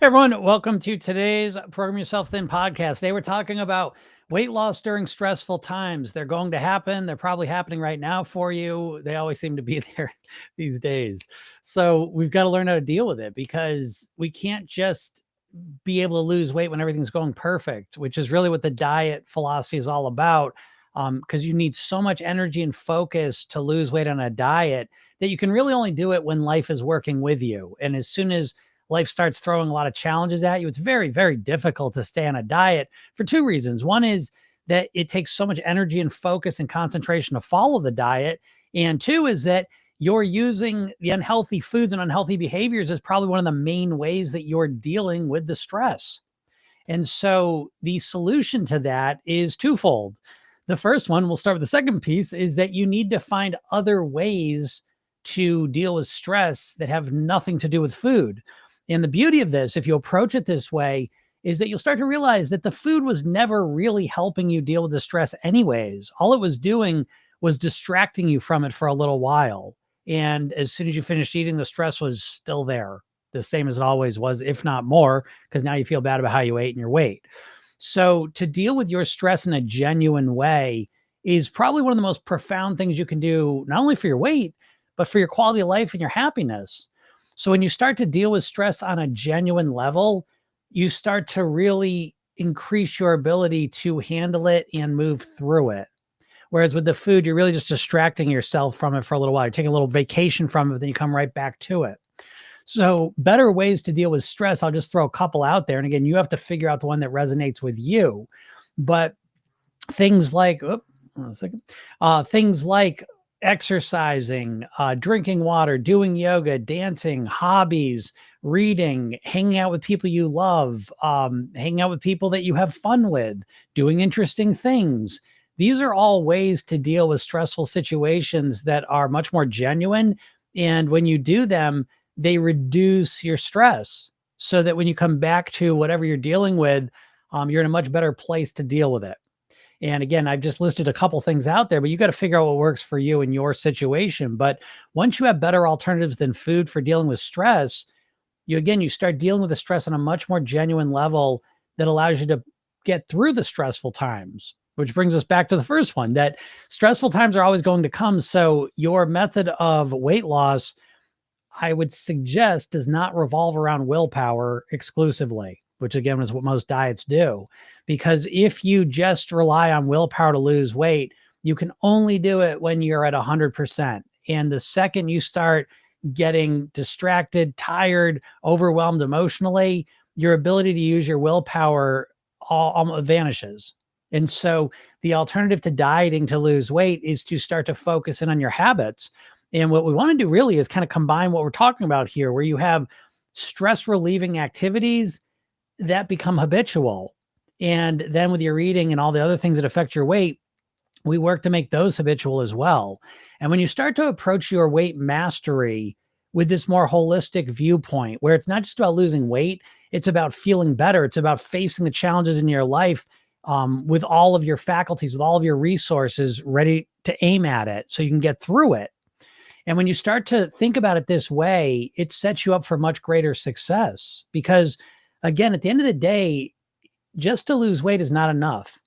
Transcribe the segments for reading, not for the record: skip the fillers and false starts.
Everyone, welcome to today's Program Yourself Thin podcast. Today we're talking about weight loss during stressful times. They're going to happen. They're probably happening right now for you. They always seem to be there these days. So we've got to learn how to deal with it because we can't just be able to lose weight when everything's going perfect, which is really what the diet philosophy is all about. Because you need so much energy and focus to lose weight on a diet that you can really only do it when life is working with you. And as soon as life starts throwing a lot of challenges at you, it's very, very difficult to stay on a diet for two reasons. One is that it takes so much energy and focus and concentration to follow the diet. And two is that you're using the unhealthy foods and unhealthy behaviors as probably one of the main ways that you're dealing with the stress. And so the solution to that is twofold. The first one, we'll start with the second piece, is that you need to find other ways to deal with stress that have nothing to do with food. And the beauty of this, if you approach it this way, is that you'll start to realize that the food was never really helping you deal with the stress anyways. All it was doing was distracting you from it for a little while. And as soon as you finished eating, the stress was still there, the same as it always was, if not more, because now you feel bad about how you ate and your weight. So to deal with your stress in a genuine way is probably one of the most profound things you can do, not only for your weight, but for your quality of life and your happiness. So when you start to deal with stress on a genuine level, you start to really increase your ability to handle it and move through it. Whereas with the food, you're really just distracting yourself from it for a little while. You're taking a little vacation from it, but then you come right back to it. So better ways to deal with stress, I'll just throw a couple out there. And again, you have to figure out the one that resonates with you. But things like, things like exercising, drinking water, doing yoga, dancing, hobbies, reading, hanging out with people you love, hanging out with people that you have fun with, doing interesting things. These are all ways to deal with stressful situations that are much more genuine. And when you do them, they reduce your stress so that when you come back to whatever you're dealing with, you're in a much better place to deal with it. And again, I've just listed a couple things out there, but you got to figure out what works for you in your situation. But once you have better alternatives than food for dealing with stress, you start dealing with the stress on a much more genuine level that allows you to get through the stressful times, which brings us back to the first one, that stressful times are always going to come. So your method of weight loss, I would suggest, does not revolve around willpower exclusively, which again is what most diets do. Because if you just rely on willpower to lose weight, you can only do it when you're at 100%. And the second you start getting distracted, tired, overwhelmed emotionally, your ability to use your willpower all vanishes. And so the alternative to dieting to lose weight is to start to focus in on your habits. And what we want to do really is kind of combine what we're talking about here, where you have stress relieving activities that become habitual. And then with your eating and all the other things that affect your weight, we work to make those habitual as well. And when you start to approach your weight mastery with this more holistic viewpoint, where it's not just about losing weight, it's about feeling better. It's about facing the challenges in your life with all of your faculties, with all of your resources ready to aim at it so you can get through it. And when you start to think about it this way, it sets you up for much greater success because, again, at the end of the day, just to lose weight is not enough,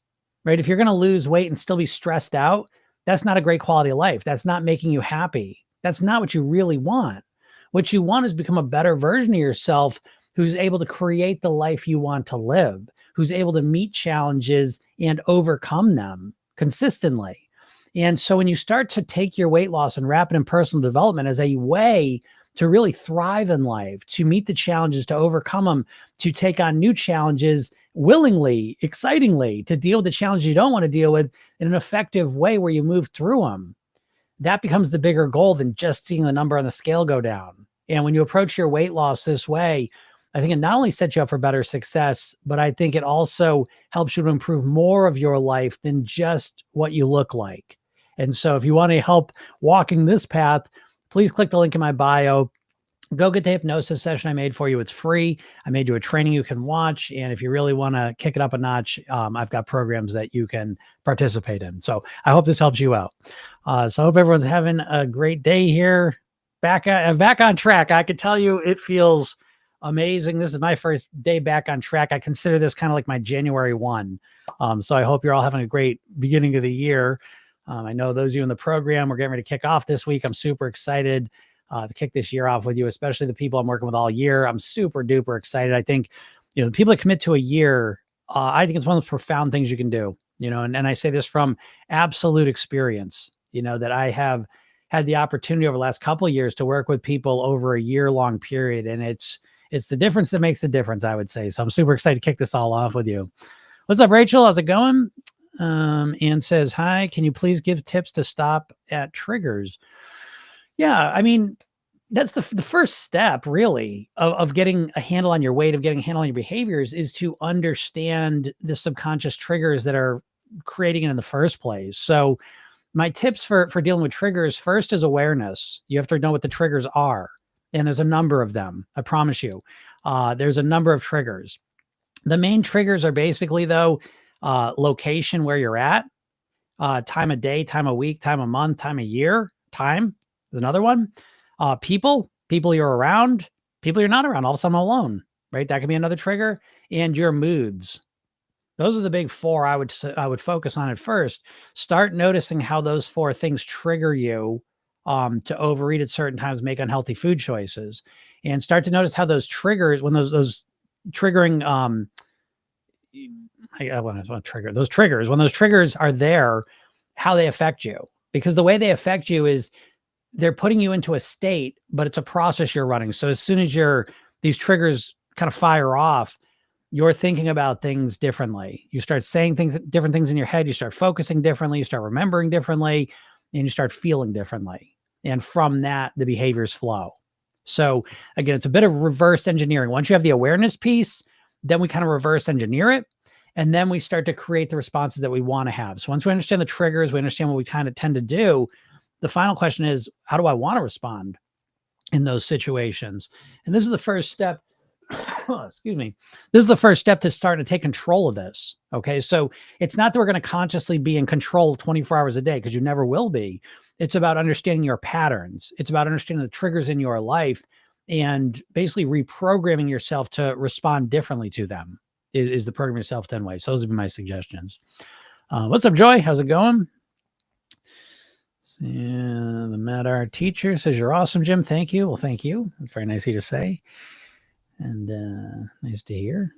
right? If you're going to lose weight and still be stressed out, that's not a great quality of life. That's not making you happy. That's not what you really want. What you want is become a better version of yourself who's able to create the life you want to live, who's able to meet challenges and overcome them consistently. And so when you start to take your weight loss and wrap it in personal development as a way to really thrive in life, to meet the challenges, to overcome them, to take on new challenges willingly, excitingly, to deal with the challenges you don't want to deal with in an effective way where you move through them, that becomes the bigger goal than just seeing the number on the scale go down. And when you approach your weight loss this way, I think it not only sets you up for better success, but I think it also helps you to improve more of your life than just what you look like. And so if you want to help walking this path, please click the link in my bio. Go get the hypnosis session I made for you. It's free. I made you a training you can watch. And if you really want to kick it up a notch, I've got programs that you can participate in. So I hope this helps you out. So I hope everyone's having a great day here. Back on track. I can tell you it feels amazing. This is my first day back on track. I consider this kind of like my January 1. So I hope you're all having a great beginning of the year. I know those of you in the program, we're getting ready to kick off this week. I'm super excited to kick this year off with you, especially the people I'm working with all year. I'm super duper excited. I think, the people that commit to a year, I think it's one of the profound things you can do, and I say this from absolute experience, that I have had the opportunity over the last couple of years to work with people over a year-long period. And it's the difference that makes the difference, I would say. So I'm super excited to kick this all off with you. What's up, Rachel? How's it going? Ann says, hi, can you please give tips to stop at triggers? Yeah, I mean, that's the first step, really, of getting a handle on your weight, of getting a handle on your behaviors, is to understand the subconscious triggers that are creating it in the first place. So my tips for dealing with triggers, first is awareness. You have to know what the triggers are. And there's a number of them. I promise you. There's a number of triggers. The main triggers are basically, though, location where you're at, time of day, time of week, time of month, time of year, time is another one. People you're around, people you're not around. All of a sudden I'm alone, right? That could be another trigger. And your moods. Those are the big four I would focus on at first. Start noticing how those four things trigger you to overeat at certain times, make unhealthy food choices, and start to notice how those triggers, when those triggering, I want to trigger those triggers, when those triggers are there, how they affect you. Because the way they affect you is they're putting you into a state, but it's a process you're running. So as soon as these triggers kind of fire off, you're thinking about things differently. You start saying different things in your head. You start focusing differently. You start remembering differently, and you start feeling differently. And from that, the behaviors flow. So again, it's a bit of reverse engineering. Once you have the awareness piece, then we kind of reverse engineer it. And then we start to create the responses that we want to have. So once we understand the triggers, we understand what we kind of tend to do. The final question is, how do I want to respond in those situations? And this is the first step. Excuse me. This is the first step to start to take control of this. Okay. So it's not that we're going to consciously be in control 24 hours a day, because you never will be. It's about understanding your patterns. It's about understanding the triggers in your life and basically reprogramming yourself to respond differently to them is the Program Yourself 10 Ways. So those would be my suggestions. What's up, Joy? How's it going? Yeah, the Mad Art teacher says, you're awesome, Jim. Thank you. Well, thank you. That's very nice of you to say. And nice to hear.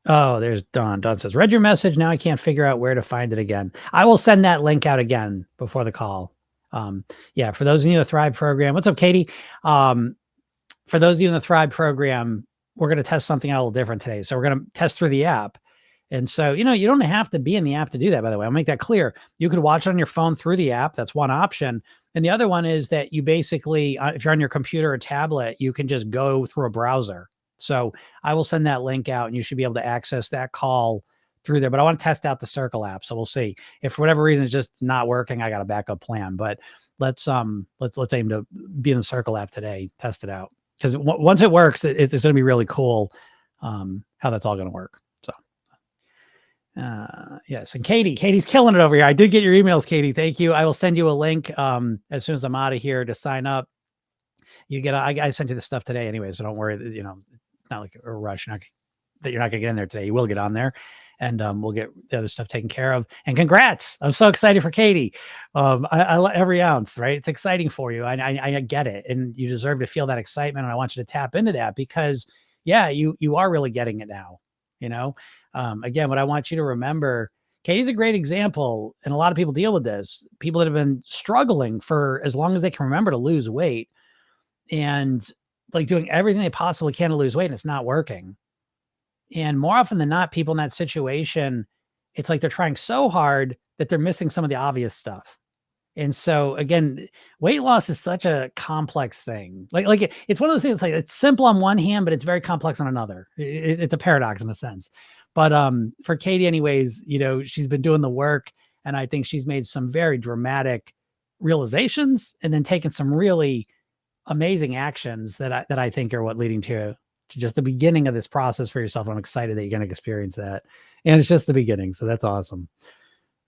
Oh, there's Dawn. Dawn says, read your message. Now I can't figure out where to find it again. I will send that link out again before the call. Yeah, for those of you in the Thrive program. What's up, Katie? For those of you in the Thrive program, we're going to test something out a little different today. So we're going to test through the app. And so, you don't have to be in the app to do that, by the way. I'll make that clear. You could watch it on your phone through the app. That's one option. And the other one is that you basically, if you're on your computer or tablet, you can just go through a browser. So I will send that link out and you should be able to access that call through there. But I want to test out the Circle app. So we'll see. If for whatever reason it's just not working, I got a backup plan. But let's aim to be in the Circle app today, test it out. Because once it works, it's going to be really cool how that's all going to work. So yes. And Katie's killing it over here. I did get your emails, Katie. Thank you. I will send you a link as soon as I'm out of here to sign up. You get, I sent you the stuff today anyway, so don't worry. It's not like a rush. That you're not going to get in there today. You will get on there, and we'll get the other stuff taken care of. And congrats! I'm so excited for Katie. I every ounce, right? It's exciting for you. I get it, and you deserve to feel that excitement. And I want you to tap into that because, yeah, you are really getting it now. Again, what I want you to remember, Katie's a great example, and a lot of people deal with this. People that have been struggling for as long as they can remember to lose weight, and like doing everything they possibly can to lose weight, and it's not working. And more often than not, people in that situation, it's like they're trying so hard that they're missing some of the obvious stuff. And so again, weight loss is such a complex thing. Like it's one of those things, like it's simple on one hand, but it's very complex on another. It's a paradox in a sense. But for Katie anyways, she's been doing the work, and I think she's made some very dramatic realizations and then taken some really amazing actions that I think are what leading to just the beginning of this process for yourself. I'm excited that you're going to experience that. And it's just the beginning. So that's awesome.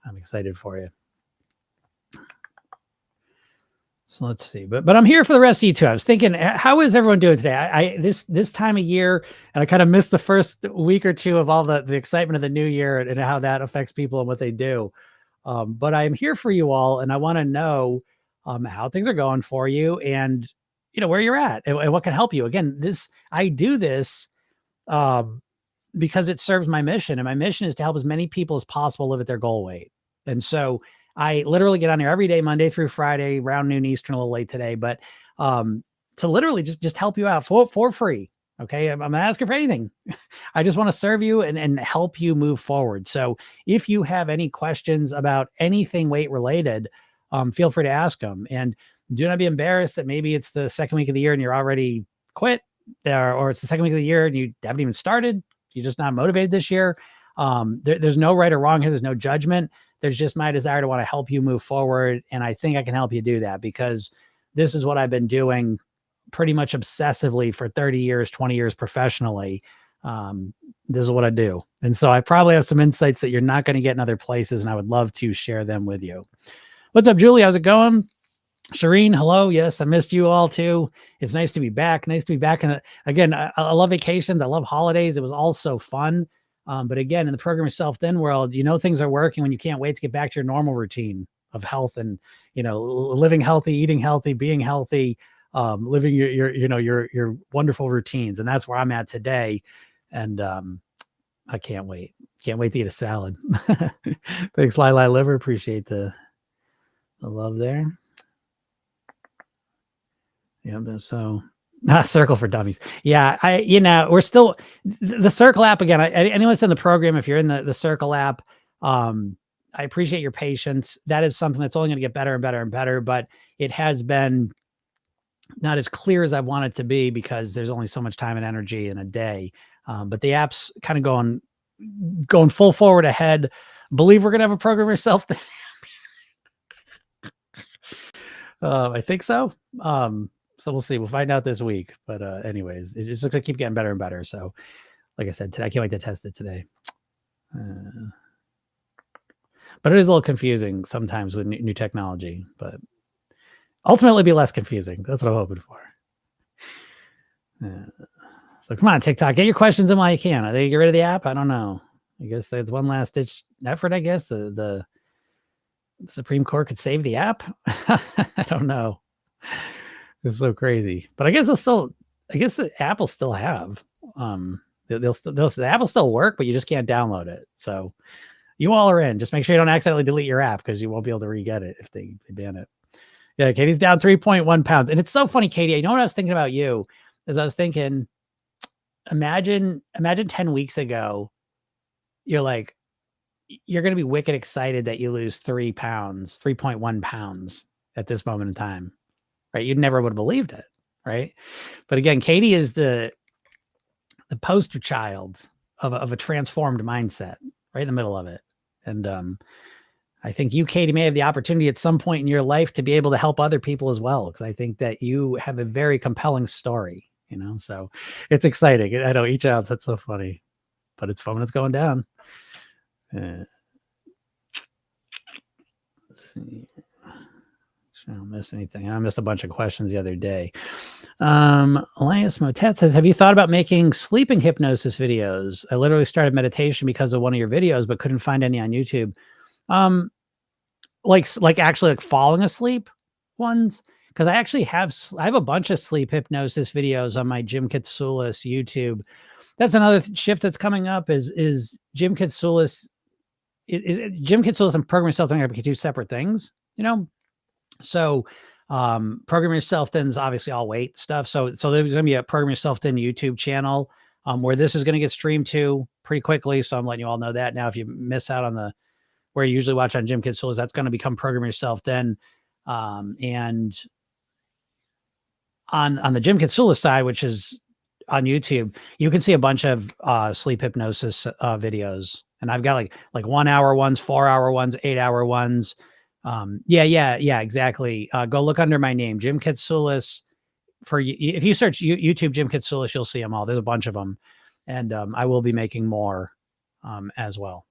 I'm excited for you. So let's see, but I'm here for the rest of you too. I was thinking, how is everyone doing today? This time of year, and I kind of missed the first week or two of all the excitement of the new year and how that affects people and what they do. But I'm here for you all, and I want to know how things are going for you, and where you're at, and what can help you. Again, I do this um, because it serves my mission, and my mission is to help as many people as possible live at their goal weight. And so I literally get on here every day, Monday through Friday, around noon Eastern, a little late today, but to literally just help you out for free. Okay. I'm not asking for anything. I just want to serve you and help you move forward. So if you have any questions about anything weight related, feel free to ask them, and do not be embarrassed that maybe it's the second week of the year and you're already quit, or it's the second week of the year and you haven't even started. You're just not motivated this year. There's no right or wrong here. There's no judgment. There's just my desire to want to help you move forward. And I think I can help you do that, because this is what I've been doing pretty much obsessively for 30 years, 20 years professionally. This is what I do. And so I probably have some insights that you're not going to get in other places, and I would love to share them with you. What's up, Julie? How's it going? Shireen, hello. Yes, I missed you all too. It's nice to be back. Nice to be back. And again, I love vacations. I love holidays. It was all so fun. But again, in the Program Yourself Thin world, things are working when you can't wait to get back to your normal routine of health and, living healthy, eating healthy, being healthy, living your wonderful routines. And that's where I'm at today. And I can't wait. Can't wait to eat a salad. Thanks, Lili Liver. Appreciate the love there. Yeah, so not Circle for Dummies. Yeah, we're still the Circle app again. Anyone that's in the program, if you're in the Circle app, I appreciate your patience. That is something that's only going to get better and better and better, but it has been not as clear as I want it to be, because there's only so much time and energy in a day. But the app's kind of going full forward ahead. Believe we're going to have a Program Yourself. I think so. So we'll see. We'll find out this week. But anyways, it just looks like keep getting better and better. So like I said, today, I can't wait to test it today. But it is a little confusing sometimes with new technology, but ultimately be less confusing. That's what I'm hoping for. So come on, TikTok, get your questions in while you can. Are they get rid of the app? I don't know. I guess that's one last ditch effort. I guess the Supreme Court could save the app. I don't know. It's so crazy, but I guess the app will still have, the app will still work, but you just can't download it. So you all are in. Just make sure you don't accidentally delete your app, because you won't be able to re-get it if they ban it. Yeah, Katie's down 3.1 pounds. And it's so funny, Katie, you know what I was thinking about you? Is I was thinking, imagine 10 weeks ago, you're like, you're going to be wicked excited that you lose 3.1 pounds at this moment in time, right? You'd never would have believed it, right? But again, Katie is the poster child of a transformed mindset, right in the middle of it. And I think you, Katie, may have the opportunity at some point in your life to be able to help other people as well, because I think that you have a very compelling story, so it's exciting. I know each ounce, that's so funny, but it's fun when it's going down. Let's see. I don't miss anything. I missed a bunch of questions the other day. Elias Motet says, have you thought about making sleeping hypnosis videos? I literally started meditation because of one of your videos, but couldn't find any on YouTube. Like actually like falling asleep ones. Cause I have a bunch of sleep hypnosis videos on my Jim Katsoulis YouTube. That's another shift that's coming up is Jim Katsoulis. Jim Katsoulis and Program Yourself Thin are two separate things, So Program Yourself Thin is obviously all weight stuff. So there's going to be a Program Yourself Thin YouTube channel where this is going to get streamed to pretty quickly. So I'm letting you all know that now. If you miss out on where you usually watch on Jim Katsoulis, that's going to become Program Yourself Thin. And on the Jim Katsoulis side, which is on YouTube, you can see a bunch of sleep hypnosis videos. And I've got like 1 hour ones, 4 hour ones, 8 hour ones. Yeah, exactly. Go look under my name, Jim Katsoulis. If you search YouTube Jim Katsoulis, you'll see them all. There's a bunch of them, and I will be making more as well.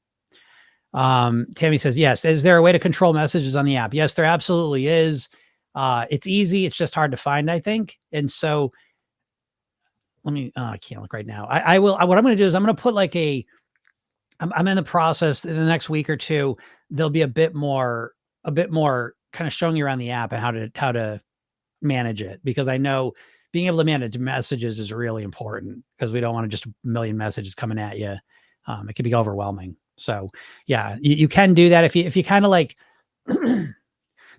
Tammy says, yes. Is there a way to control messages on the app? Yes, there absolutely is. It's easy. It's just hard to find, I think. And so I can't look right now. I will, what I'm going to do is I'm going to put like I'm in the process in the next week or two. There'll be a bit more kind of showing you around the app and how to manage it, because I know being able to manage messages is really important, because we don't want to just a million messages coming at you. It can be overwhelming. So yeah, you can do that if you kind of like,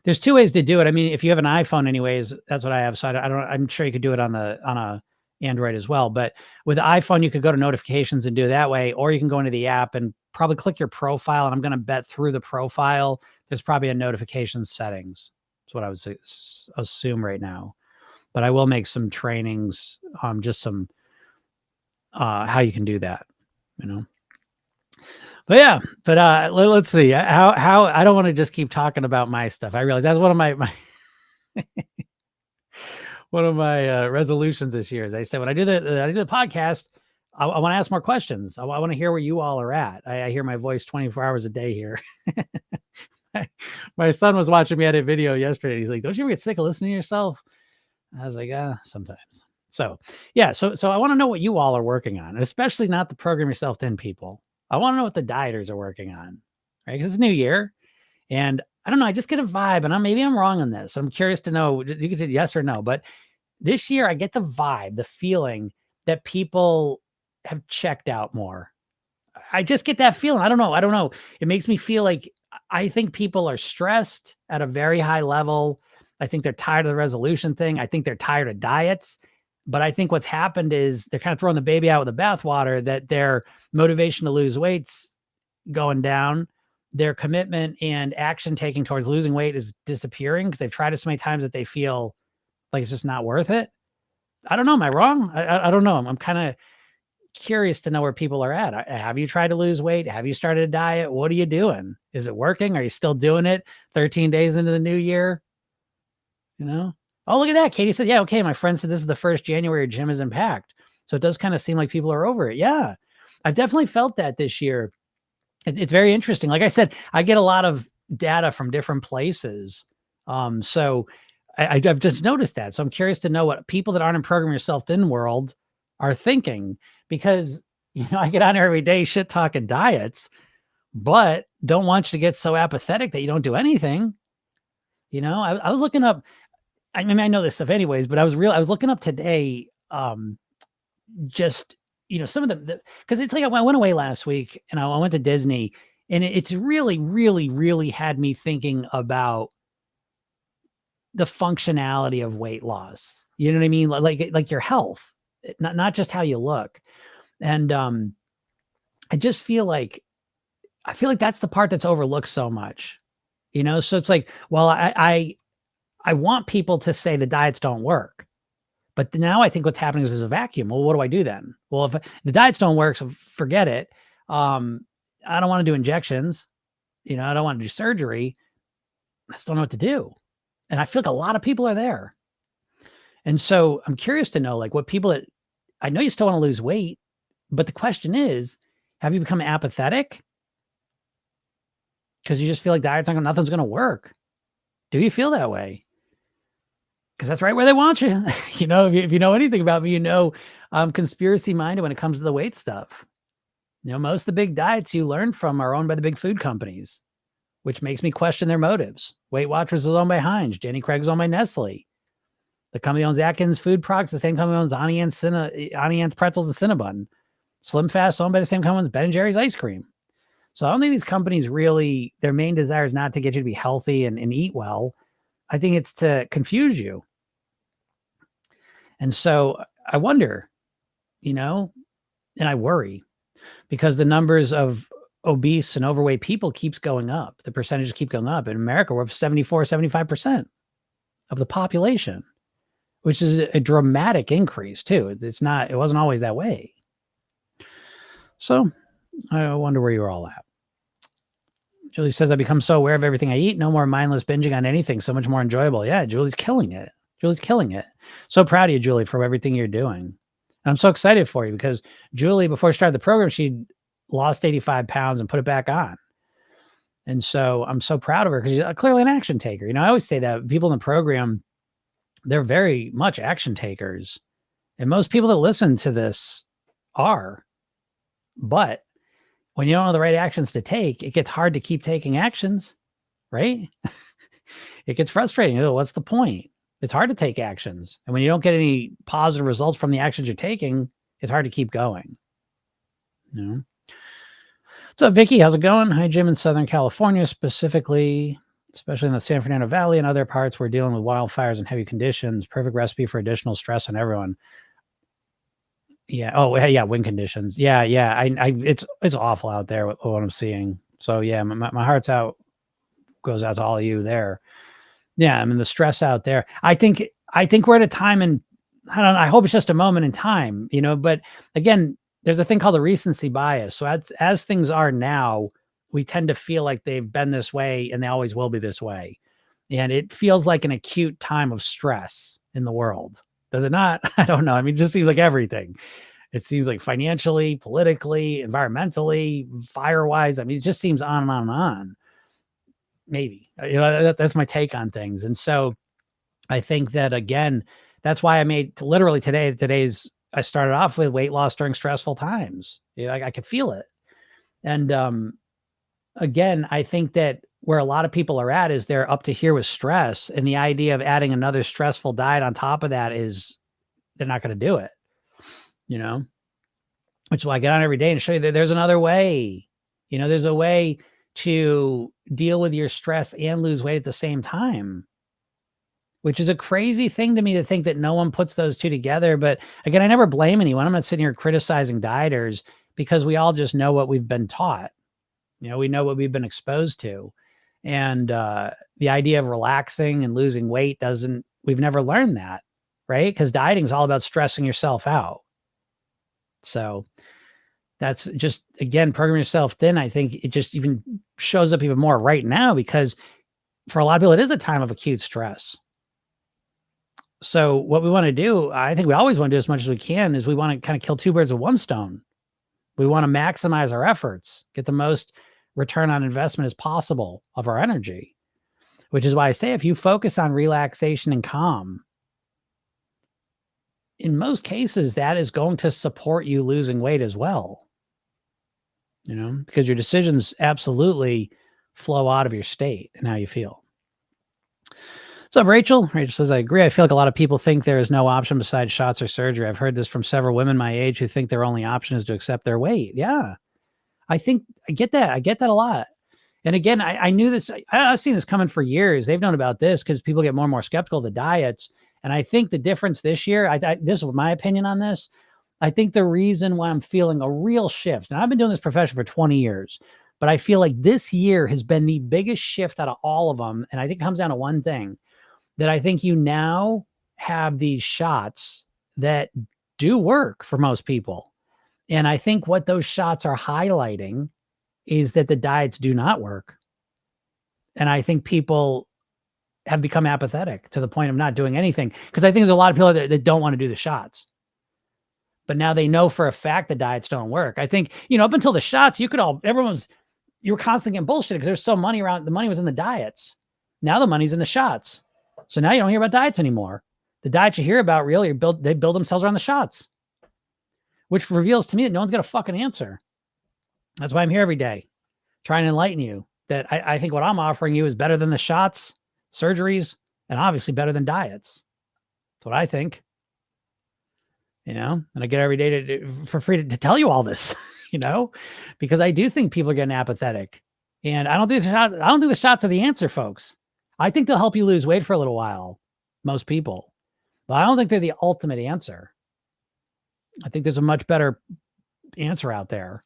there's two ways to do it. I mean, if you have an iPhone anyways, that's what I have. So I'm sure you could do it on a Android as well. But with the iPhone, you could go to notifications and do it that way, or you can go into the app and probably click your profile. And I'm going to bet through the profile, there's probably a notification settings. That's what I would assume right now. But I will make some trainings, just some, how you can do that, But yeah, let's see how I don't want to just keep talking about my stuff. I realize that's one of my one of my resolutions this year. As I said, when I do the podcast, I want to ask more questions. I want to hear where you all are at. I hear my voice 24 hours a day here. My son was watching me edit video yesterday. He's like, "Don't you ever get sick of listening to yourself?" I was like, sometimes. So yeah, so I want to know what you all are working on, and especially not the program yourself thin people. I want to know what the dieters are working on, right? Because it's a new year, and I don't know. I just get a vibe, and maybe I'm wrong on this. I'm curious to know. You can say yes or no, but this year I get the vibe, the feeling that people have checked out more. I just get that feeling. I don't know. It makes me feel like I think people are stressed at a very high level. I think they're tired of the resolution thing. I think they're tired of diets. But I think what's happened is they're kind of throwing the baby out with the bathwater, that their motivation to lose weight's going down. Their commitment and action taking towards losing weight is disappearing because they've tried it so many times that they feel like it's just not worth it. I don't know. Am I wrong? I don't know. I'm kind of curious to know where people are at. Have you tried to lose weight? Have you started a diet? What are you doing? Is it working? Are you still doing it 13 days into the new year? Oh, look at that. Katie said, yeah, okay. My friend said this is the first January gym is packed. So it does kind of seem like people are over it. Yeah, I've definitely felt that this year. It's very interesting. Like I said, I get a lot of data from different places. So I've just noticed that. So I'm curious to know what people that aren't in Program Yourself Thin world are thinking, because, I get on every day shit talking diets, but don't want you to get so apathetic that you don't do anything. I was looking up, I mean, I know this stuff anyways, but I was looking up today, just, some of the cause it's like, I went away last week and I went to Disney, and it's really, really, really had me thinking about the functionality of weight loss. You know what I mean? Like your health, not just how you look. And, I just feel like that's the part that's overlooked so much, So it's like, well, I want people to say the diets don't work, but now I think what's happening is there's a vacuum. Well, what do I do then? Well, if the diets don't work, so forget it. I don't want to do injections. I don't want to do surgery. I just don't know what to do. And I feel like a lot of people are there. And so I'm curious to know, like, what people I know you still want to lose weight, but the question is, have you become apathetic? Because you just feel like nothing's going to work. Do you feel that way? Because that's right where they want you. If you know anything about me, I'm conspiracy minded when it comes to the weight stuff. Most of the big diets you learn from are owned by the big food companies, which makes me question their motives. Weight Watchers is owned by Heinz. Jenny Craig's owned by Nestle. The company owns Atkins Food Products. The same company owns Auntie Anne's Pretzels and Cinnabon. Slim Fast owned by the same company owns Ben & Jerry's ice cream. So I don't think these companies really, their main desire is not to get you to be healthy and eat well. I think it's to confuse you. And so I wonder, and I worry, because the numbers of obese and overweight people keeps going up. The percentages keep going up. In America, we're up 74, 75% of the population, which is a dramatic increase too. It wasn't always that way. So I wonder where you're all at. Julie says, I become so aware of everything I eat. No more mindless binging on anything. So much more enjoyable. Yeah, Julie's killing it. So proud of you, Julie, for everything you're doing. And I'm so excited for you, because Julie, before she started the program, she lost 85 pounds and put it back on. And so I'm so proud of her because she's clearly an action taker. I always say that people in the program, they're very much action takers. And most people that listen to this are. But when you don't know the right actions to take, it gets hard to keep taking actions, right? It gets frustrating. What's the point? It's hard to take actions. And when you don't get any positive results from the actions you're taking, it's hard to keep going. What's up, Vicky? How's it going? Hi, Jim in Southern California, especially in the San Fernando Valley and other parts. We're dealing with wildfires and heavy conditions. Perfect recipe for additional stress on everyone. Yeah. Oh, yeah. Wind conditions. Yeah. It's awful out there what I'm seeing. So yeah, my heart's out, goes out to all of you there. Yeah. I mean, the stress out there. I think we're at a time, and I hope it's just a moment in time, but again, there's a thing called the recency bias. So as things are now, we tend to feel like they've been this way and they always will be this way. And it feels like an acute time of stress in the world. Does it not? I don't know. I mean, it just seems like everything. It seems like financially, politically, environmentally, fire-wise. I mean, it just seems on and on and on. Maybe, that's my take on things. And so I think that, again, that's why I made literally I started off with weight loss during stressful times. I could feel it. And again, I think that where a lot of people are at is they're up to here with stress. And the idea of adding another stressful diet on top of that is they're not going to do it, which is why I get on every day and show you that there's another way. There's a way to deal with your stress and lose weight at the same time, which is a crazy thing to me to think that no one puts those two together. But again, I never blame anyone. I'm not sitting here criticizing dieters because we all just know what we've been taught. We know what we've been exposed to. And the idea of relaxing and losing weight we've never learned that, right? Because dieting is all about stressing yourself out. So that's just, again, program yourself thin. I think it just even shows up even more right now because for a lot of people, it is a time of acute stress. So what we want to do, I think we always want to do as much as we can, is we want to kind of kill two birds with one stone. We want to maximize our efforts, get the most return on investment as possible of our energy, which is why I say if you focus on relaxation and calm, in most cases, that is going to support you losing weight as well. Because your decisions absolutely flow out of your state and how you feel. What's up, Rachel? Rachel says, I agree. I feel like a lot of people think there is no option besides shots or surgery. I've heard this from several women my age who think their only option is to accept their weight. Yeah, I think I get that. I get that a lot. And again, I knew this. I've seen this coming for years. They've known about this because people get more and more skeptical of the diets. And I think the difference this year, this is my opinion on this. I think the reason why I'm feeling a real shift, and I've been doing this profession for 20 years, but I feel like this year has been the biggest shift out of all of them. And I think it comes down to one thing, that I think you now have these shots that do work for most people. And I think what those shots are highlighting is that the diets do not work. And I think people have become apathetic to the point of not doing anything. Because I think there's a lot of people that don't want to do the shots. But now they know for a fact the diets don't work. I think, up until the shots, you were constantly getting bullshit because there's so money around. The money was in the diets. Now the money's in the shots. So now you don't hear about diets anymore. The diets you hear about really they build themselves around the shots, which reveals to me that no one's got a fucking answer. That's why I'm here every day, trying to enlighten you that I think what I'm offering you is better than the shots, surgeries, and obviously better than diets. That's what I think. And I get every day for free to tell you all this, because I do think people are getting apathetic, and I don't think the shots are the answer, folks. I think they'll help you lose weight for a little while, most people, but I don't think they're the ultimate answer. I think there's a much better answer out there.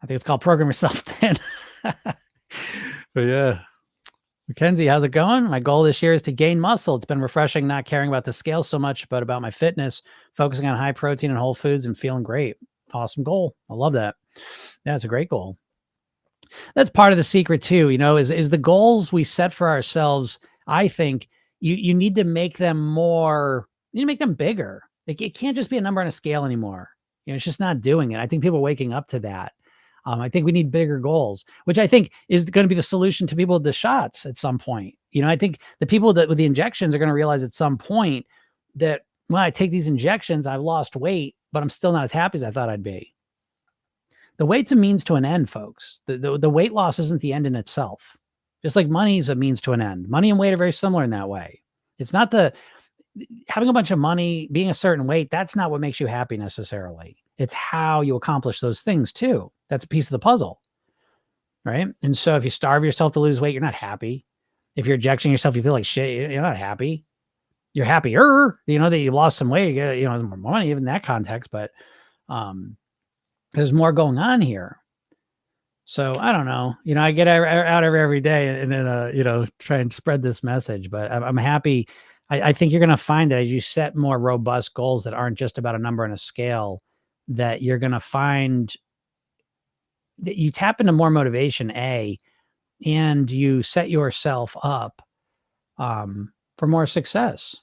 I think it's called program yourself thin. But yeah. Mackenzie, how's it going? My goal this year is to gain muscle. It's been refreshing not caring about the scale so much, but about my fitness, focusing on high protein and whole foods and feeling great. Awesome goal. I love that. Yeah, it's a great goal. That's part of the secret too, is the goals we set for ourselves. I think you need to make them you need to make them bigger. It can't just be a number on a scale anymore. It's just not doing it. I think people are waking up to that. I think we need bigger goals, which I think is going to be the solution to people with the shots at some point. I think the people that with the injections are going to realize at some point that when I take these injections, I've lost weight, but I'm still not as happy as I thought I'd be. The weight's a means to an end, folks. The weight loss isn't the end in itself. Just like money is a means to an end. Money and weight are very similar in that way. It's not having a bunch of money, being a certain weight, that's not what makes you happy necessarily. It's how you accomplish those things too. That's a piece of the puzzle, right? And so if you starve yourself to lose weight, you're not happy. If you're injecting yourself, you feel like shit, you're not happy. You're happier, that you lost some weight, you get, more money in that context, but there's more going on here. So I don't know, I get out every day and then, try and spread this message, but I'm happy. I think you're going to find that as you set more robust goals that aren't just about a number and a scale, that you're going to find that you tap into more motivation, and you set yourself up for more success.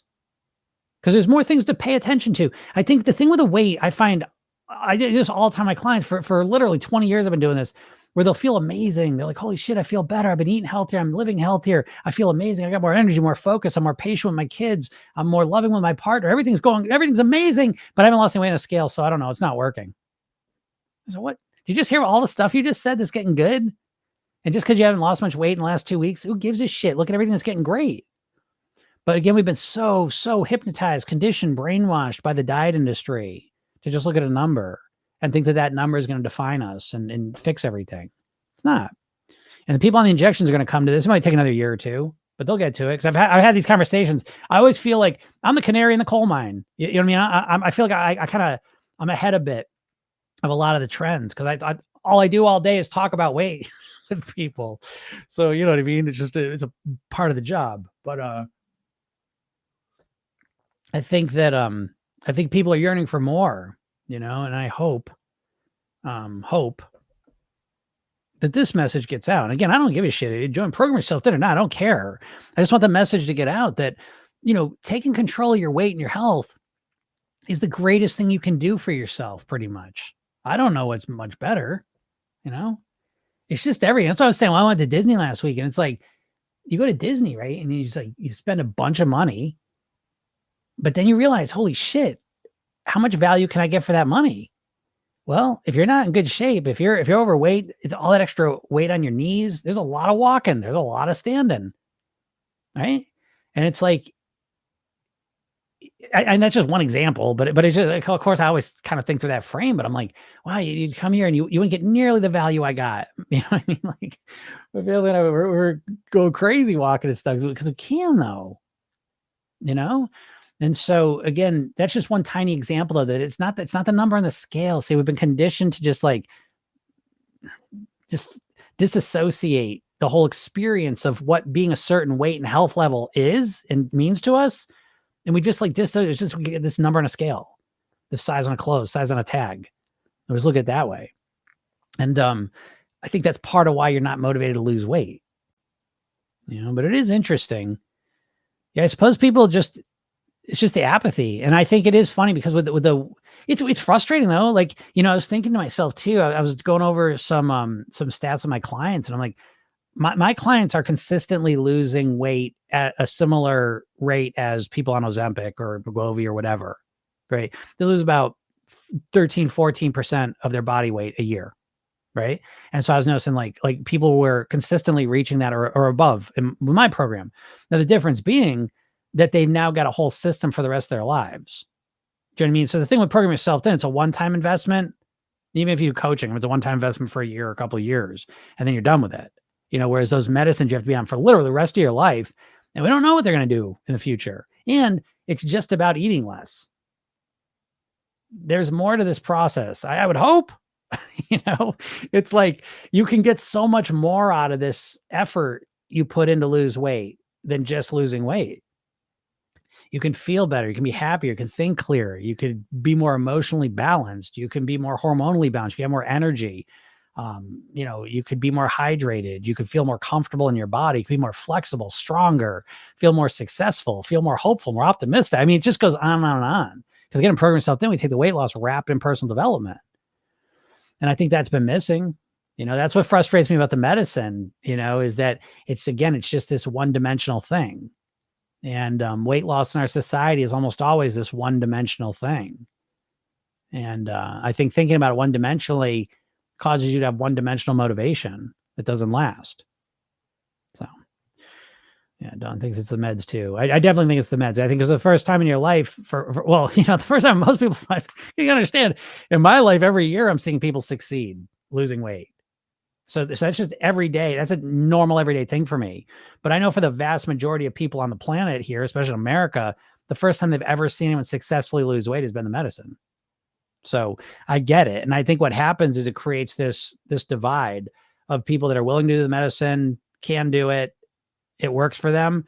Because there's more things to pay attention to. I think the thing with the weight, I find, I do this all the time. My clients for literally 20 years, I've been doing this, where they'll feel amazing. Ever're like, holy shit, I feel better. I've been eating healthier. I'm living healthier. I feel amazing. I got more energy, more focus. I'm more patient with my kids. I'm more loving with my partner. Everything's amazing, but I haven't lost any weight on a scale. So I don't know. It's not working. So what? Did you just hear all the stuff you just said that's getting good? And just because you haven't lost much weight in the last 2 weeks, who gives a shit? Look at everything that's getting great. But again, we've been so hypnotized, conditioned, brainwashed by the diet industry to just look at a number and think that number is going to define us and fix everything. It's not. And the people on the injections are going to come to this. It might take another year or two, but they'll get to it. Because I've had these conversations. I always feel like I'm the canary in the coal mine. You know what I mean? I feel like I'm ahead a bit of a lot of the trends, because all I do all day is talk about weight with people. So you know what I mean? It's just it's a part of the job. But I think that I think people are yearning for more, and I hope that this message gets out. And again, I don't give a shit. Program yourself thin or not, I don't care. I just want the message to get out that, taking control of your weight and your health is the greatest thing you can do for yourself, pretty much. I don't know what's much better, It's just everything. That's what I was saying. Well, I went to Disney last week, and it's like, you go to Disney, right? And you spend a bunch of money, but then you realize, holy shit, how much value can I get for that money? Well, if you're not in good shape, if you're overweight, it's all that extra weight on your knees. There's a lot of walking. There's a lot of standing, right? And it's like, and that's just one example, but it's just, of course, I always kind of think through that frame, but I'm like, wow, you'd come here and you wouldn't get nearly the value I got. You know what I mean? Like, I feel that we're going crazy walking and stuff because we can, though, And so again, that's just one tiny example of it. It's not the number on the scale. See, we've been conditioned to just disassociate the whole experience of what being a certain weight and health level is and means to us. And we just it's just, we get this number on a scale, the size on a clothes, size on a tag. I was look at it that way. And I think that's part of why you're not motivated to lose weight, but it is interesting. Yeah. I suppose people it's just the apathy. And I think it is funny because it's frustrating though. Like, I was thinking to myself too, I was going over some stats with my clients, and I'm like, my clients are consistently losing weight at a similar rate as people on Ozempic or Wegovy or whatever, right? They lose about 13-14% of their body weight a year, right? And so I was noticing like people were consistently reaching that or above in my program. Now the difference being that they've now got a whole system for the rest of their lives. Do you know what I mean? So the thing with Program Yourself Thin, it's a one-time investment. Even if you do coaching, it's a one-time investment for a year or a couple of years, and then you're done with it. Whereas those medicines you have to be on for literally the rest of your life, and we don't know what they're going to do in the future. And it's just about eating less. There's more to this process. I would hope, it's like you can get so much more out of this effort you put in to lose weight than just losing weight. You can feel better. You can be happier. You can think clearer. You could be more emotionally balanced. You can be more hormonally balanced. You have more energy. You could be more hydrated. You could feel more comfortable in your body. You could be more flexible, stronger, feel more successful, feel more hopeful, more optimistic. I mean, it just goes on and on and on. Because again, in Program Yourself Thin, we take the weight loss wrapped in personal development. And I think that's been missing. That's what frustrates me about the medicine, is that it's just this one-dimensional thing. And weight loss in our society is almost always this one-dimensional thing. And I think thinking about it one-dimensionally causes you to have one-dimensional motivation that doesn't last. So, yeah, Don thinks it's the meds too. I definitely think it's the meds. I think it's the first time in your life the first time in most people's lives, you can understand, in my life, every year I'm seeing people succeed losing weight. So that's just every day. That's a normal everyday thing for me. But I know for the vast majority of people on the planet here, especially in America, the first time they've ever seen anyone successfully lose weight has been the medicine. So I get it. And I think what happens is it creates this divide of people that are willing to do the medicine, can do it, it works for them.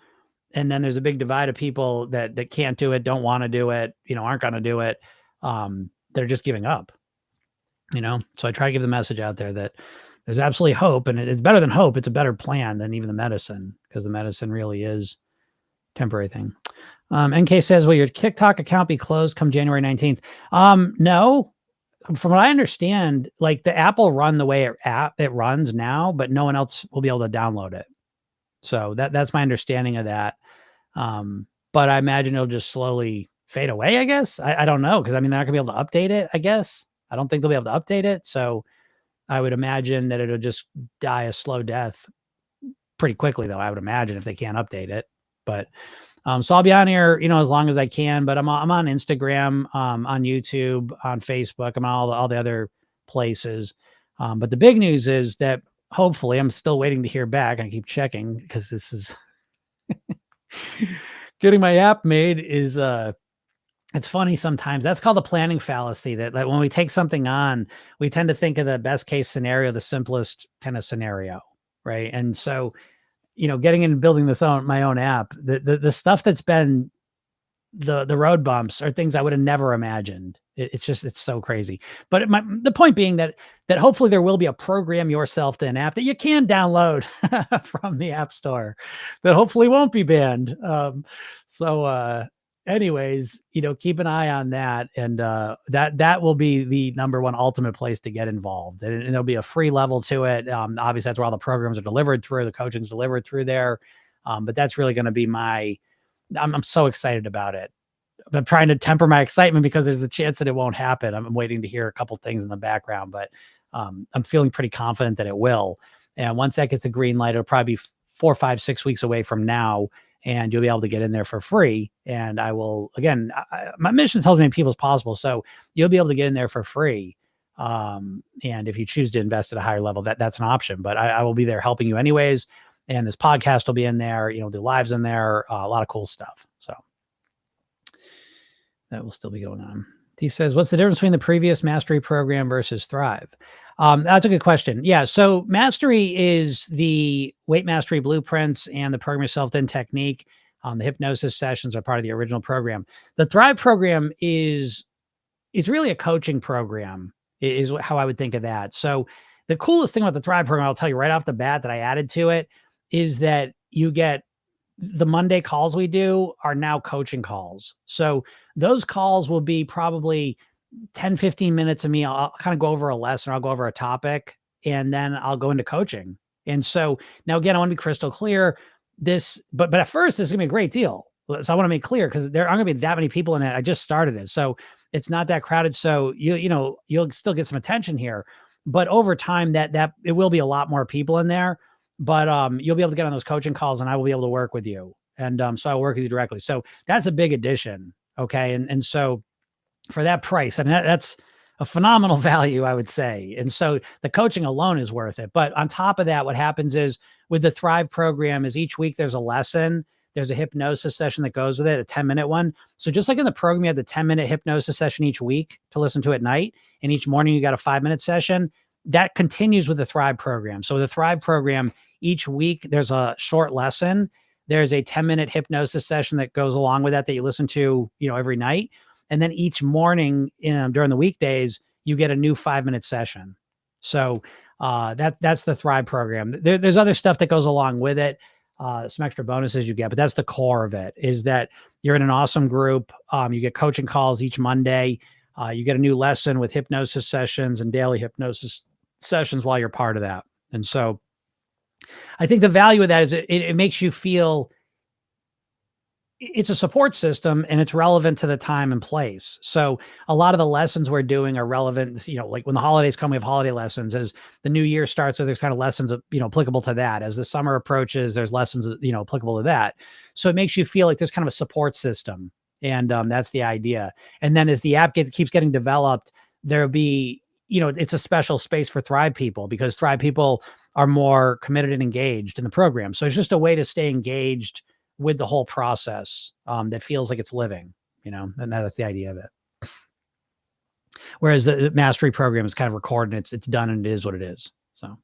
And then there's a big divide of people that can't do it, don't want to do it, aren't going to do it. They're just giving up, So I try to give the message out there that there's absolutely hope, and it's better than hope. It's a better plan than even the medicine, because the medicine really is a temporary thing. NK says, will your TikTok account be closed come January 19th? No, from what I understand, like the app will run the way it runs now, but no one else will be able to download it. So that's my understanding of that. But I imagine it'll just slowly fade away, I guess. I don't know, because they're not gonna be able to update it, I guess. I don't think they'll be able to update it. So I would imagine that it'll just die a slow death pretty quickly, though. I would imagine, if they can't update it. But so I'll be on here, as long as I can. But I'm on Instagram, on YouTube, on Facebook. I'm on all the other places. But the big news is that hopefully, I'm still waiting to hear back. I keep checking because this is getting my app made is it's funny sometimes. That's called the planning fallacy, that like when we take something on, we tend to think of the best case scenario, the simplest kind of scenario, right? And so, getting into building my own app, the stuff that's been the road bumps are things I would have never imagined. It's so crazy. But the point being that hopefully there will be a program yourself to an app that you can download from the App Store that hopefully won't be banned. Anyways, keep an eye on that. And that will be the number one ultimate place to get involved. And there'll be a free level to it. Obviously, that's where all the programs are delivered through, the coaching's delivered through there. But that's really going to be I'm so excited about it. I'm trying to temper my excitement because there's a chance that it won't happen. I'm waiting to hear a couple things in the background, but I'm feeling pretty confident that it will. And once that gets a green light, it'll probably be 4, 5, 6 weeks away from now, and you'll be able to get in there for free. And I will, again, my mission tells me as many people as possible. So you'll be able to get in there for free. And if you choose to invest at a higher level, that's an option, but I will be there helping you anyways. And this podcast will be in there, the lives in there, a lot of cool stuff. So that will still be going on. He says, what's the difference between the previous Mastery program versus Thrive? That's a good question. Yeah. So Mastery is the Weight Mastery Blueprints and the Program Yourself Thin technique. The hypnosis sessions are part of the original program. The Thrive program it's really a coaching program, is how I would think of that. So the coolest thing about the Thrive program, I'll tell you right off the bat that I added to it, is that you get the Monday calls we do are now coaching calls. So those calls will be probably 10, 15 minutes of me. I'll kind of go over a lesson, or I'll go over a topic, and then I'll go into coaching. And so now again, I want to be crystal clear but at first this is gonna be a great deal. So I want to make clear, because there aren't gonna be that many people in it. I just started it. So it's not that crowded. So you'll still get some attention here, but over time that it will be a lot more people in there. But you'll be able to get on those coaching calls, and I will be able to work with you. And so I'll work with you directly. So that's a big addition. Okay. And so for that price, that's a phenomenal value, I would say. And so the coaching alone is worth it. But on top of that, what happens is with the Thrive program is each week there's a lesson. There's a hypnosis session that goes with it, a 10-minute one. So just like in the program, you have the 10-minute hypnosis session each week to listen to at night. And each morning you got a 5-minute session. That continues with the Thrive program. So the Thrive program, each week there's a short lesson. There's a 10-minute hypnosis session that goes along with that you listen to, every night. And then each morning during the weekdays, you get a new 5-minute session. So that's the Thrive program. There's other stuff that goes along with it, some extra bonuses you get, but that's the core of it, is that you're in an awesome group. You get coaching calls each Monday. You get a new lesson with hypnosis sessions and daily hypnosis sessions while you're part of that. And so I think the value of that is it makes you feel it's a support system and it's relevant to the time and place. So a lot of the lessons we're doing are relevant, like when the holidays come, we have holiday lessons. As the new year starts, so there's kind of lessons, applicable to that. As the summer approaches, there's lessons, applicable to that. So it makes you feel like there's kind of a support system. And that's the idea. And then as the app keeps getting developed, there'll be, it's a special space for Thrive people because Thrive people are more committed and engaged in the program. So it's just a way to stay engaged with the whole process that feels like it's living, and that's the idea of it. Whereas the mastery program is kind of recorded, it's done, and it is what it is. So,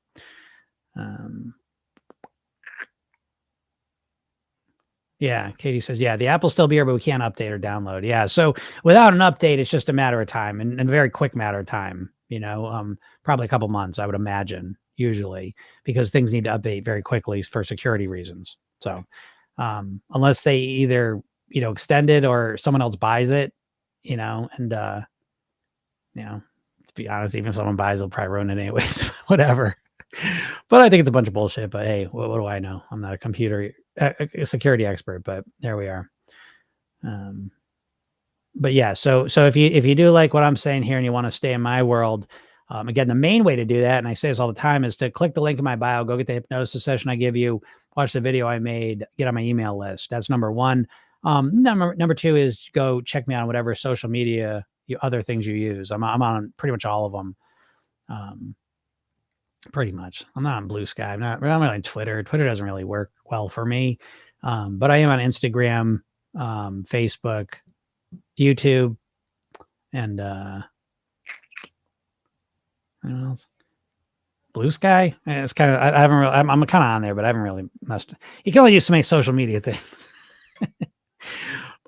yeah, Katie says, yeah, the app will still be here, but we can't update or download. Yeah, so without an update, it's just a matter of time, and a very quick matter of time. Probably a couple months, I would imagine, usually, because things need to update very quickly for security reasons. So. Unless they either, extend it or someone else buys it, and, to be honest, even if someone buys, they'll probably ruin it anyways, whatever. But I think it's a bunch of bullshit, but hey, what do I know? I'm not a security expert, but there we are. But yeah, so if you do like what I'm saying here and you want to stay in my world, again, the main way to do that, and I say this all the time, is to click the link in my bio, go get the hypnosis session I give you, watch the video I made, get on my email list. That's number one. Number two is go check me out on whatever social media, other things you use. I'm on pretty much all of them. Pretty much. I'm not on Blue Sky. I'm not really on Twitter. Twitter doesn't really work well for me. But I am on Instagram, Facebook, YouTube, and what else? Blue Sky. It's kind of, I haven't really, I'm kind of on there, but I haven't really messed. You can only use so many social media things. But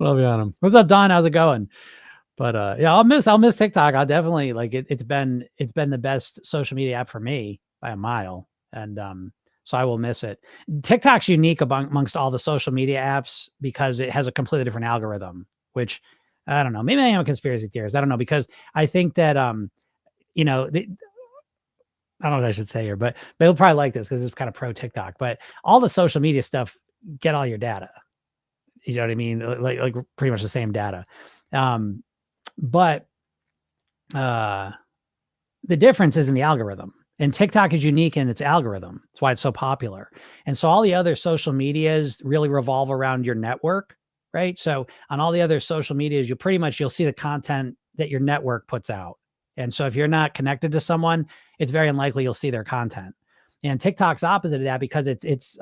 I'll be on them. What's up, Don? How's it going? But yeah, I'll miss TikTok. I'll definitely it's been the best social media app for me by a mile. And so I will miss it. TikTok's unique amongst all the social media apps because it has a completely different algorithm, which I don't know. Maybe I am a conspiracy theorist. I don't know, because I think that I don't know what I should say here, but they'll probably like this because it's kind of pro TikTok. But all the social media stuff get all your data. You know what I mean? Like pretty much the same data. But the difference is in the algorithm. And TikTok is unique in its algorithm. That's why it's so popular. And so all the other social medias really revolve around your network, right? So on all the other social medias, you'll see the content that your network puts out. And so if you're not connected to someone, it's very unlikely you'll see their content. And TikTok's opposite of that because it's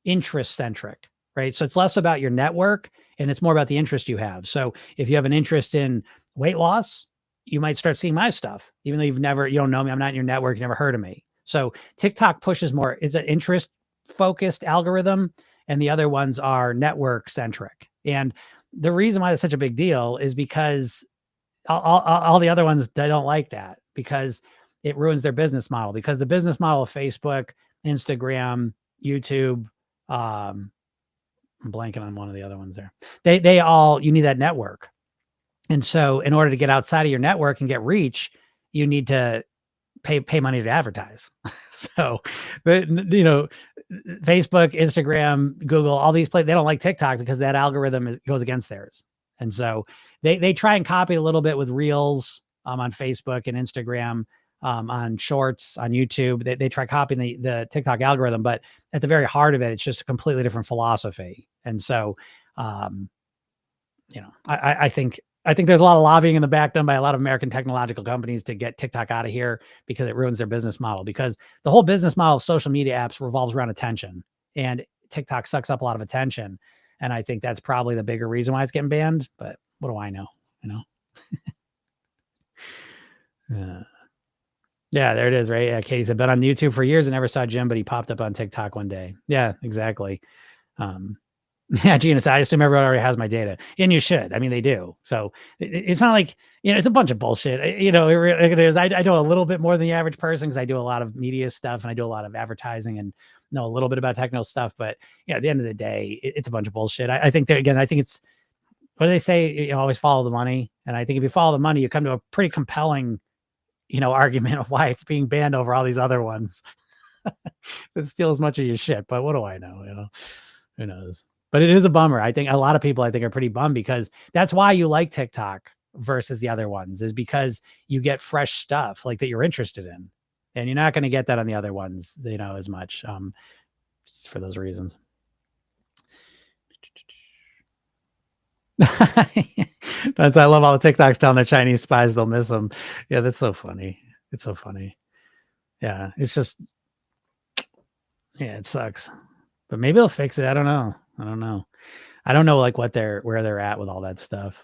interest centric, right? So it's less about your network and it's more about the interest you have. So if you have an interest in weight loss, you might start seeing my stuff, even though you don't know me. I'm not in your network. You never heard of me. So TikTok pushes more. It's an interest focused algorithm. And the other ones are network centric. And the reason why it's such a big deal is because all the other ones, they don't like that because it ruins their business model. Because the business model of Facebook, Instagram, YouTube, I'm blanking on one of the other ones there. You need that network. And so in order to get outside of your network and get reach, you need to pay money to advertise. So, Facebook, Instagram, Google, all these they don't like TikTok because that algorithm goes against theirs. And so they try and copy a little bit with Reels on Facebook and Instagram, on Shorts, on YouTube. They try copying the TikTok algorithm, but at the very heart of it, it's just a completely different philosophy. And so, I think there's a lot of lobbying in the back done by a lot of American technological companies to get TikTok out of here because it ruins their business model. Because the whole business model of social media apps revolves around attention, and TikTok sucks up a lot of attention. And I think that's probably the bigger reason why it's getting banned. But what do I know? Yeah, there it is, right? Yeah, Katie said, been on YouTube for years and never saw Jim, but he popped up on TikTok one day. Yeah, exactly. Yeah, Gina said, I assume everyone already has my data. And you should. I mean, they do. So it's not like, it's a bunch of bullshit. It is. I do a little bit more than the average person because I do a lot of media stuff and I do a lot of advertising and know a little bit about technical stuff. But at the end of the day, it's a bunch of bullshit. I think that, again, I think it's, what do they say? You always follow the money. And I think if you follow the money, you come to a pretty compelling argument of why it's being banned over all these other ones that steal as much of your shit. But what do I know? Who knows? But it is a bummer. I think a lot of people are pretty bummed because that's why you like TikTok versus the other ones, is because you get fresh stuff like that you're interested in. And you're not going to get that on the other ones, as much, just for those reasons. I love all the TikToks telling the Chinese spies they'll miss them. Yeah, that's so funny. It's so funny. Yeah, it's just, yeah, it sucks. But maybe they'll fix it. I don't know. I don't know like where they're at with all that stuff.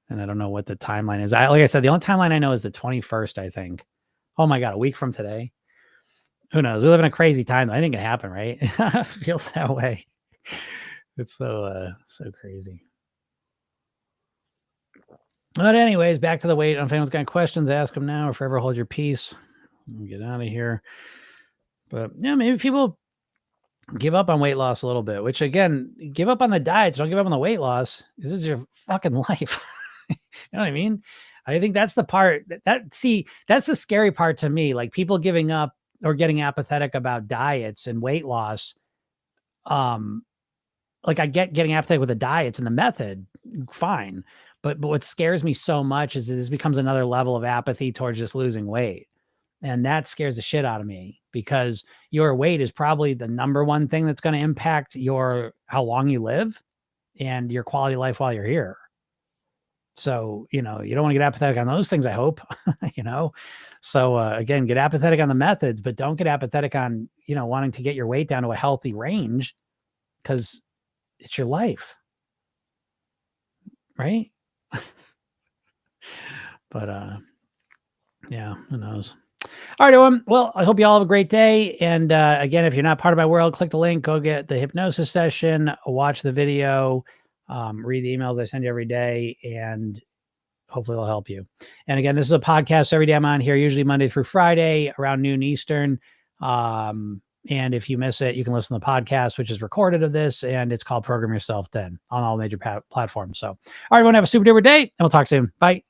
And I don't know what the timeline is. Like I said, the only timeline I know is the 21st, I think. Oh my God, a week from today. Who knows? We live in a crazy time. I think it happened, right? It feels that way. It's so crazy. But anyways, back to the weight. If anyone's got questions, ask them now, or forever hold your peace. Get out of here. But yeah, maybe people give up on weight loss a little bit, which again, give up on the diets. Don't give up on the weight loss. This is your fucking life. You know what I mean? I think that's the part that's the scary part to me. Like people giving up or getting apathetic about diets and weight loss. Like I get getting apathetic with the diets and the method, fine. But what scares me so much is this becomes another level of apathy towards just losing weight. And that scares the shit out of me because your weight is probably the number one thing that's going to impact how long you live and your quality of life while you're here. So, you don't want to get apathetic on those things, I hope, So again, get apathetic on the methods, but don't get apathetic on, wanting to get your weight down to a healthy range because it's your life. Right. But yeah, who knows? All right, everyone. Well, I hope you all have a great day. And again, if you're not part of my world, click the link, go get the hypnosis session, watch the video, read the emails I send you every day, and hopefully it'll help you. And again, this is a podcast. Every day I'm on here, usually Monday through Friday around noon Eastern. And if you miss it, you can listen to the podcast, which is recorded of this, and it's called Program Yourself Thin on all major platforms. So, all right, everyone, have a super duper day, and we'll talk soon. Bye.